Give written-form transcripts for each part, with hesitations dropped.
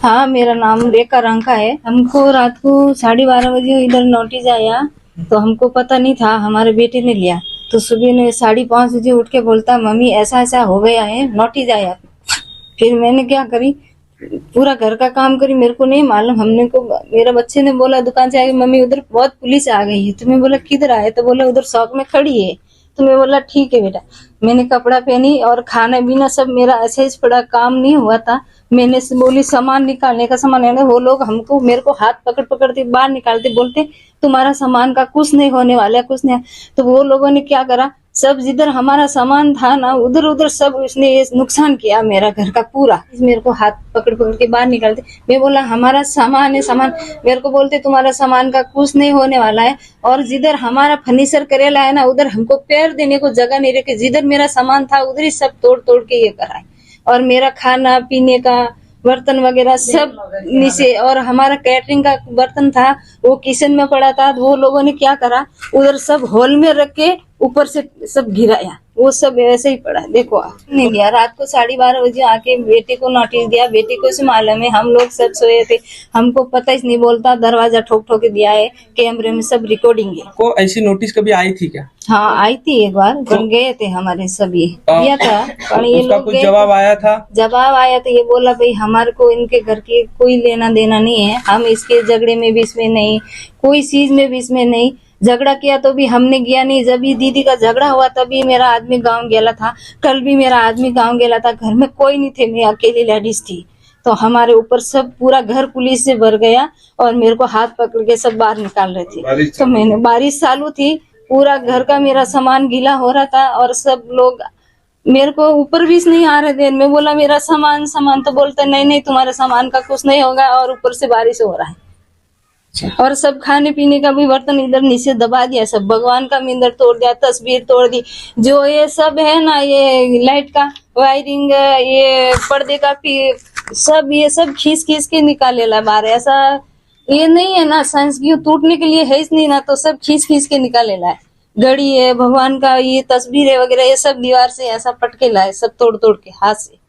हाँ, मेरा नाम रेखा रंका है। हमको रात को 12:30 बजे इधर नोटिस आया, तो हमको पता नहीं था, हमारे बेटे ने लिया। तो सुबह में 5:30 बजे उठ के बोलता, मम्मी ऐसा ऐसा हो गया है, नोटिस आया। फिर मैंने क्या करी, पूरा घर का काम करी, मेरे को नहीं मालूम। हमने को मेरा बच्चे ने बोला दुकान से आके, मम्मी उधर बहुत पुलिस आ गई है। तो मैं बोला किधर आए, तो बोला उधर शॉप में खड़ी है। तो मैं बोला ठीक है बेटा। मैंने कपड़ा पहनी और खाना पीना सब मेरा ऐसे ही पड़ा, काम नहीं हुआ था। मैंने से बोली सामान निकालने का, सामान है। वो लोग हमको मेरे को हाथ पकड़ पकड़ते बाहर निकालते, बोलते तुम्हारा सामान का कुछ नहीं होने वाला है, कुछ नहीं। तो वो लोगों ने क्या करा, सब जिधर हमारा सामान था ना, उधर उधर सब उसने ये नुकसान किया मेरा घर का पूरा। मेरे को हाथ पकड़ पकड़ के बाहर निकालते। मैं बोला हमारा सामान है, सामान। मेरे को बोलते तुम्हारा सामान का कुछ नहीं होने वाला है। और जिधर हमारा फर्नीचर करेला है ना, उधर हमको पैर देने को जगह नहीं रखे। जिधर मेरा सामान था उधर ही सब तोड़ तोड़ के ये कराए। और मेरा खाना पीने का बर्तन वगैरह सब नीचे, और हमारा कैटरिंग का बर्तन था वो किचन में पड़ा था। वो लोगों ने क्या करा, उधर सब हॉल में रख के ऊपर से सब गिराया, वो सब ऐसे ही पड़ा। देखो नहीं दिया। रात को 12:30 बजे आके बेटे को नोटिस दिया। बेटे को से मालूम है, हम लोग सब सोए थे, हमको पता ही नहीं। बोलता दरवाजा ठोक ठोक दिया है, कैमरे में सब रिकॉर्डिंग है। को ऐसी नोटिस कभी आई थी क्या? हाँ आई थी एक बार, जब गए थे हमारे सभी दिया था, पर ये उसका लोग कुछ गए जवाब आया था? जवाब आया तो ये बोला भाई हमारे को इनके घर के कोई लेना देना नहीं है, हम इसके झगड़े में भी इसमें नहीं, कोई चीज में भी इसमें नहीं। झगड़ा किया तो भी हमने गया नहीं। जब ये दीदी का झगड़ा हुआ तभी मेरा आदमी गांव गेला था, कल भी मेरा आदमी गांव गेला था। घर में कोई नहीं थे, मैं अकेली लेडीज थी। तो हमारे ऊपर सब पूरा घर पुलिस से भर गया और मेरे को हाथ पकड़ के सब बाहर निकाल रहे थे। तो मैंने, बारिश चालू थी, पूरा घर का मेरा सामान गीला हो रहा था और सब लोग मेरे को ऊपर भी नहीं आ रहे थे। मैं बोला मेरा सामान सामान, तो बोलते नहीं नहीं तुम्हारे सामान का कुछ नहीं होगा, और ऊपर से बारिश हो रहा है। और सब खाने पीने का भी बर्तन इधर नीचे दबा दिया, सब भगवान का मिंदर तोड़ दिया, तस्वीर तोड़ दी। जो ये सब है ना, ये लाइट का वायरिंग, ये पर्दे का सब, ये सब खींच खींच के निकाले ला बाहर। ऐसा ये नहीं है ना, साइंस की टूटने के लिए है ही नहीं ना, तो सब खींच खींच के निकाले ला है। घड़ी है, भगवान का ये तस्वीर है वगैरह, ये सब दीवार से ऐसा पटके लाए, सब तोड़ तोड़ के हाथ से।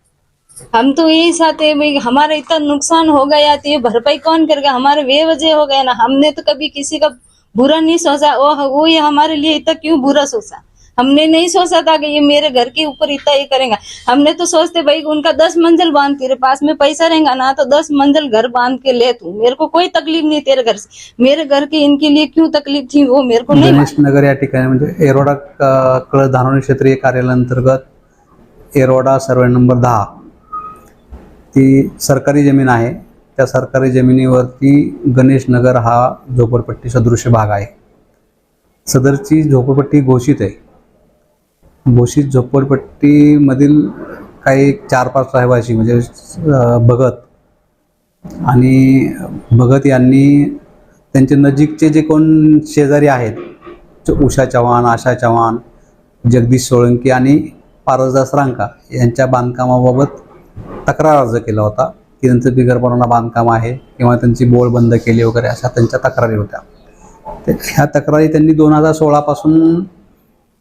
हम तो यही चाहते हैं भाई, हमारा इतना नुकसान हो गया तो ये भरपाई कौन करेगा? हमारे बेवजह हो गया ना। हमने तो कभी किसी का बुरा नहीं सोचा, वो ये हमारे लिए इतना क्यों बुरा सोचा? हमने नहीं सोचा था कि ये मेरे घर के ऊपर इतना ये करेगा। हमने तो सोचते भाई उनका 10 मंजिल बांध, तेरे पास में पैसा रहेगा ना तो 10 मंजिल घर बांध के ले तू, मेरे को कोई तकलीफ नहीं तेरे घर से। मेरे घर की इनके लिए क्यों तकलीफ थी वो मेरे को नहीं। गणेश नगर या ठिकाणी म्हणजे एरोडा कळ धानोरी क्षेत्रीय कार्यालयाअंतर्गत एरोडा सर्वे नंबर 10 ती सरकारी जमीन आहे। त्या सरकारी जमिनीवरती गणेश नगर हा झोपडपट्टी सदृश्य भाग आहे। सदरची झोपडपट्टी घोषित आहे। घोषित झोपडपट्टीमधील काही 4-5 रहिवासी म्हणजे भगत आणि भगत यांनी त्यांचे नजीकचे जे कोण शेजारी आहेत, उषा चव्हाण, आशा चव्हाण, जगदीश सोळंकी आणि पारसदास रांका यांच्या बांधकामाबाबत तक्रार अर्ज केला होता की त्यांचं बिगरपणानं बांधकाम आहे किंवा त्यांची बोळ बंद केली वगैरे, अशा त्यांच्या तक्रारी होत्या। ह्या तक्रारी त्यांनी 2016 पासून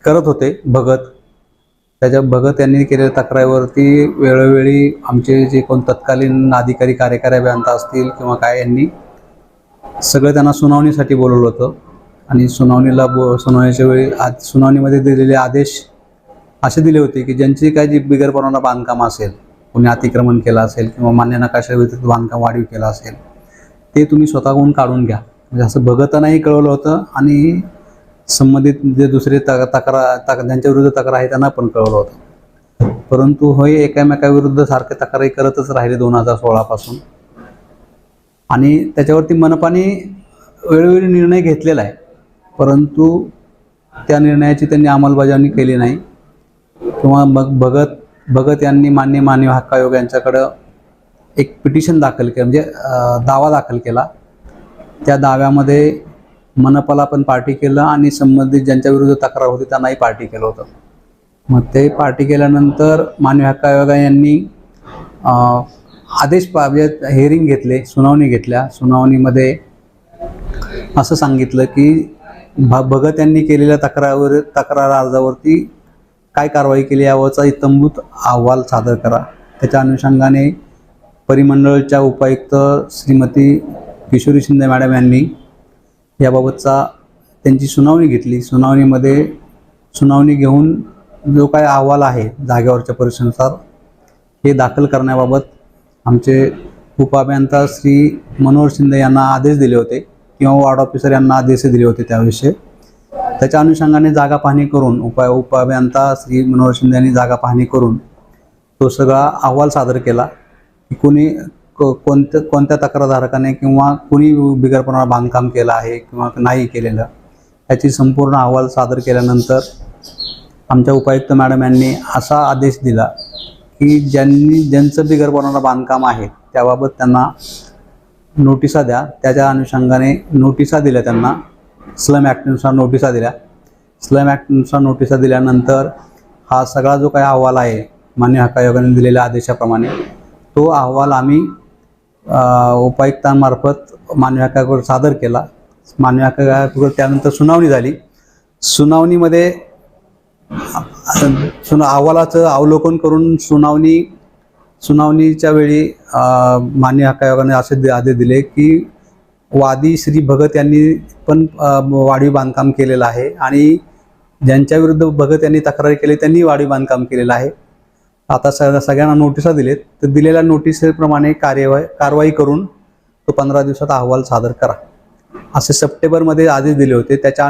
करत होते भगत। त्याच्या भगत यांनी केलेल्या तक्रारीवरती वेळोवेळी आमचे जे कोण तत्कालीन अधिकारी कार्यकारी अभियंता असतील किंवा काय, यांनी सगळं त्यांना सुनावणीसाठी बोलवलं होतं आणि सुनावणीच्या वेळी सुनावणीमध्ये दिलेले आदेश असे दिले होते की ज्यांची काय जी बिगरपणानं बांधकाम असेल, कोणी अतिक्रमण केलं असेल किंवा मान्य नकाशा व्यतिरिक्त बांधकाम वाढीव केलं असेल, ते तुम्ही स्वतःहून काढून घ्या, म्हणजे असं भगतांनाही कळवलं होतं आणि संबंधित जे दुसरे ज्यांच्या विरुद्ध तक्रार आहे त्यांना पण कळवलं होतं। परंतु होय एकामेकाविरुद्ध सारखे तक्रारी करतच राहिले 2016 पासून, आणि त्याच्यावरती मनपाने वेळोवेळी निर्णय घेतलेला आहे, परंतु त्या निर्णयाची त्यांनी अंमलबजावणी केली नाही। किंवा मग भगत यांनी माननीय हक्क आयोग यांच्याकडं एक पिटिशन दाखल केलं, म्हणजे दावा दाखल केला। त्या दाव्यामध्ये मनपाला पण पार्टी केलं आणि संबंधित ज्यांच्या विरुद्ध तक्रार होती त्यांनाही पार्टी केलं होतं। मग ते पार्टी केल्यानंतर माननीय हक्क आयोग यांनी आदेश हिअरिंग घेतले, सुनावणी घेतल्या। सुनावणीमध्ये असं सांगितलं की भगत यांनी केलेल्या तक्रार अर्जावरती काय कारवाई केली यावरचा इत्थंभूत अहवाल सादर करा। त्याच्या अनुषंगाने परिमंडळच्या उपायुक्त श्रीमती किशोरी शिंदे मॅडम यांनी याबाबतचा त्यांची सुनावणी घेतली. सुनावणी घेऊन जो काय अहवाल आहे जागेवरच्या परिस्थितीनुसार हे दाखल करण्याबाबत आमचे उपअभियंता श्री मनोहर शिंदे यांना आदेश दिले होते किंवा वार्ड ऑफिसर यांना आदेश दिले होते त्याविषयी. त्याच्या अनुषंगाने जागा पाहणी करून उपअभियंता श्री मनोहर शिंदे यांनी जागा पाहणी करून तो सगळा अहवाल सादर केला की कोणत्या तक्रारधारकाने किंवा कुणी बिगरपणा बांधकाम केलं आहे किंवा नाही केलेलं याची संपूर्ण अहवाल सादर केल्यानंतर आमच्या उपायुक्त मॅडम यांनी असा आदेश दिला की ज्यांचं बिगरपणा बांधकाम आहे त्याबाबत त्यांना नोटिसा द्या. त्याच्या अनुषंगाने नोटिसा दिल्या त्यांना. स्लम ॲक्टनुसार नोटिसा दिल्या. स्लम ॲक्टनुसार नोटिसा दिल्यानंतर हा सगळा जो काही अहवाल आहे मान्य हक्क आयोगाने दिलेल्या आदेशाप्रमाणे तो अहवाल आम्ही उपायुक्तांमार्फत मान्य हक्क आयोगावर सादर केला. मान्य हक्क आयोगावर त्यानंतर सुनावणी झाली. सुनावणीमध्ये अहवालाचं अवलोकन करून सुनावणीच्या वेळी मान्य हक्क आयोगाने असे आदेश दिले की वादी श्री भगत यांनी पण वाढीव बांधकाम केलेलं आहे आणि ज्यांच्या विरुद्ध भगत यांनी तक्रार केली त्यांनी वाढीव बांधकाम केलेलं आहे. आता सगळ्यांना नोटिसा दिलेत तर दिलेल्या नोटिसेप्रमाणे कारवाई करून तो 15 दिवसात अहवाल सादर करा असे सप्टेंबरमध्ये आदेश दिले होते. त्याच्या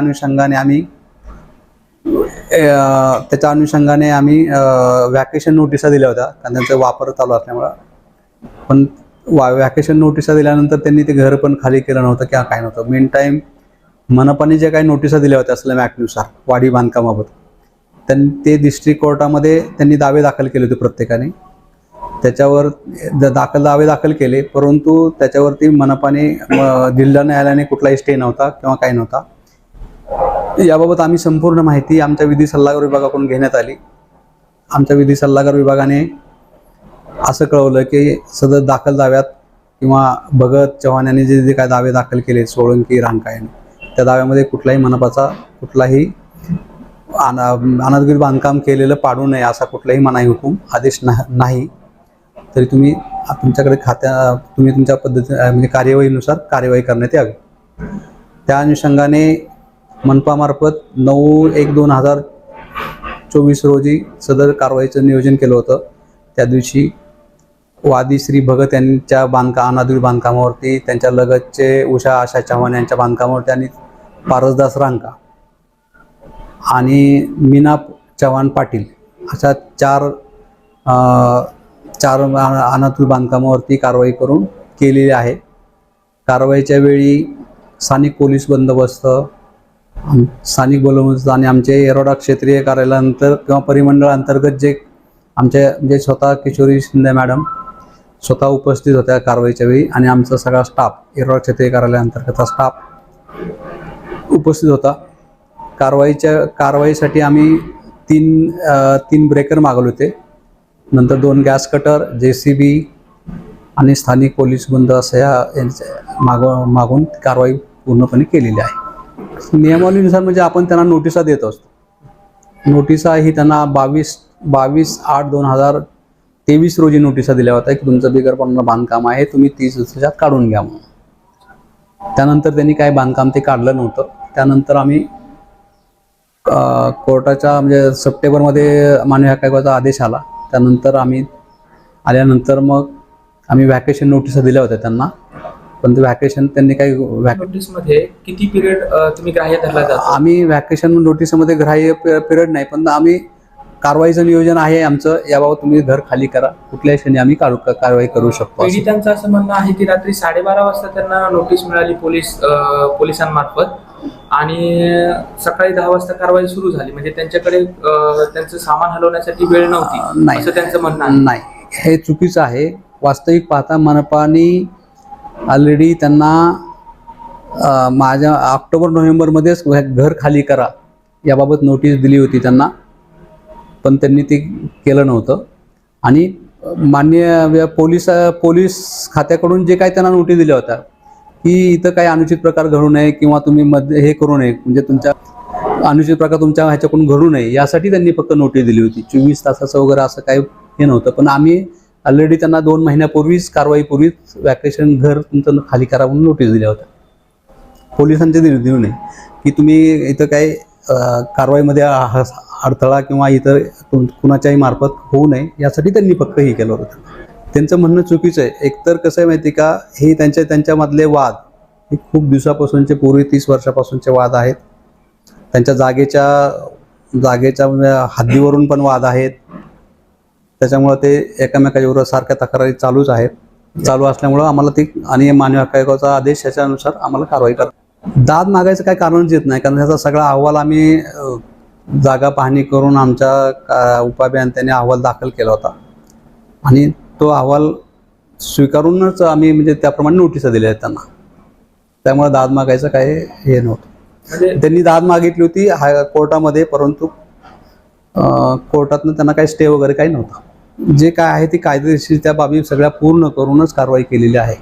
अनुषंगाने आम्ही व्हॅकेशन नोटिसा दिल्या होत्या कारण त्यांचा वापर चालू असल्यामुळं. पण व्हॅकेशन नोटिसा दिल्यानंतर त्यांनी ते घर पण खाली केलं नव्हतं किंवा काय नव्हतं. मेन टाईम मनपाने जे काही नोटिसा दिल्या होत्या स्लम ॲक्टनुसार वाढीव बांधकामाबाबत ते डिस्ट्रिक्ट कोर्टामध्ये त्यांनी दावे दाखल केले होते प्रत्येकाने. त्याच्यावर दावे दाखल केले परंतु त्याच्यावरती मनपाने जिल्हा न्यायालयाने कुठलाही स्टे नव्हता किंवा काही नव्हता. याबाबत आम्ही संपूर्ण माहिती आमच्या विधी सल्लागार विभागाकडून घेण्यात आली. आमच्या विधी सल्लागार विभागाने असं कळवलं की सदर दाखल दाव्यात किंवा भगत चव्हाण यांनी जे काय दावे दाखल केले सोळंकी रांका यांनी त्या दाव्यामध्ये कुठलाही मनपाचा कुठलाही अनधिकृत बांधकाम केलेलं पाडू नये असा कुठलाही मनाई हुकूम आदेश नाही. तरी तुम्ही तुमच्या म्हणजे कार्यवाहीनुसार कार्यवाही करण्यात यावी. त्या अनुषंगाने मनपामार्फत 9/1/2024 रोजी सदर कारवाईचं नियोजन केलं होतं. त्या दिवशी वादी श्री भगत यांच्या अनधिकृत बांधकामावरती त्यांच्या लगतचे उषा आशा चव्हाण यांच्या बांधकामावरती आणि पारसदास रांका आणि मीना चव्हाण पाटील अशा चार अनधिकृत बांधकामावरती कारवाई करून केलेली आहे. कारवाईच्या वेळी स्थानिक पोलीस बंदोबस्त आणि आमचे येरवडा क्षेत्रीय कार्यालयानंतर किंवा परिमंडळ अंतर्गत जे आमचे स्वतः किशोरी शिंदे मॅडम स्वतः उपस्थित होत्या कारवाईच्या वेळी आणि आमचा सगळा स्टाफ येरवडा क्षेत्रीय कार्यालयाअंतर्गतचा स्टाफ उपस्थित होता. कारवाईसाठी आम्ही तीन ब्रेकर मागवले होते. नंतर 2 गॅस कटर JCB आणि स्थानिक पोलीस बंद असं मागून कारवाई पूर्णपणे केलेली आहे. नियमावलीनुसार म्हणजे आपण त्यांना नोटिसा देत असतो. नोटिसा ही त्यांना 22/8/2023 रोजी नोटिसा दिल्या होत्या की तुमचं बिगरपणा बांधकाम आहे तुम्ही 30 दिवसात काढून घ्या म्हणून. त्यानंतर त्यांनी काय बांधकाम ते काढलं नव्हतं. त्यानंतर आम्ही कोर्टाच्या म्हणजे सप्टेंबरमध्ये मान्य हक्क आयोगाचा आदेश आला. त्यानंतर आल्यानंतर मग आम्ही व्हॅकेशन नोटिसा दिल्या होत्या त्यांना. पण ते व्हॅकेशन त्यांनी काही नोटीसमध्ये किती पिरियड तुम्ही ग्राह्य धरला जातो? आम्ही व्हॅकेशन नोटीसमध्ये ग्राह्य पिरियड नाही पण आम्ही कारवाईचं नियोजन आहे आमचं. याबाबत तुम्ही घर खाली करा कुठल्याही क्षणी आम्ही कारवाई करू शकतो. पीडितांचं असं म्हणणं आहे की रात्री 12:30 वाजता त्यांना नोटीस मिळाली पोलिसांमार्फत आणि सकाळी 10 वाजता कारवाई सुरू झाली. म्हणजे त्यांच्याकडे त्यांचं सामान हलवण्यासाठी वेळ नव्हती असं त्यांचं म्हणणं आहे. नाही, हे चुकीचं आहे. वास्तविक पाहता मनपाने ऑलरेडी त्यांना माझ्या ऑक्टोबर-नोव्हेंबरमध्येच घर खाली करा याबाबत नोटीस दिली होती त्यांना. पण त्यांनी ते केलं नव्हतं आणि मान्य पोलीस खात्याकडून जे काही त्यांना नोटीस दिल्या होत्या की इथं काही अनुचित प्रकार घडू नये किंवा तुम्ही हे करू नये म्हणजे तुमच्या अनुचित प्रकार तुमच्या ह्याच्याकडून घडू नये यासाठी त्यांनी फक्त नोटीस दिली होती. 24 तासाचं वगैरे असं काही हे नव्हतं. पण आम्ही ऑलरेडी त्यांना 2 महिन्यापूर्वीच कारवाईपूर्वीच वॅकेशन घर तुमचं खाली करा म्हणून नोटीस दिल्या होत्या पोलिसांचे निर्णय की तुम्ही इथं काही कारवाईमध्ये अडथळा किंवा इतर कुणाच्याही मार्फत होऊ नये यासाठी त्यांनी फक्त हे केलं होतं. त्यांचं म्हणणं चुकीचं आहे. एकतर कसं आहे माहिती का, हे त्यांच्यामधले वाद हे खूप दिवसापासूनचे, पूर्वी 30 वर्षापासूनचे वाद आहेत. त्यांच्या जागेच्या हद्दीवरून पण वाद आहेत. त्याच्यामुळं ते एकमेकाच्या विरोधात सारख्या तक्रारी चालूच आहेत. चालू असल्यामुळं आम्हाला ती आणि मानवी हक्क आयोगाचा आदेश याच्यानुसार आम्हाला कारवाई करतात. दाद मागायचं काही कारणच येत नाही, कारण ह्याचा सगळा अहवाल आम्ही जागा पाहणी करून आमच्या उपाभियंत्याने अहवाल दाखल केला होता आणि तो अहवाल स्वीकारूनच आम्ही म्हणजे त्याप्रमाणे नोटिसा दिल्या आहेत त्यांना. त्यामुळे दाद मागायचं काही हे नव्हतं. म्हणजे त्यांनी दाद मागितली होती कोर्टामध्ये, परंतु कोर्टातनं त्यांना काही स्टे वगैरे काही नव्हता. जे काय आहे ती कायदेशीर त्या बाबी सगळ्या पूर्ण करूनच कारवाई केलेली आहे.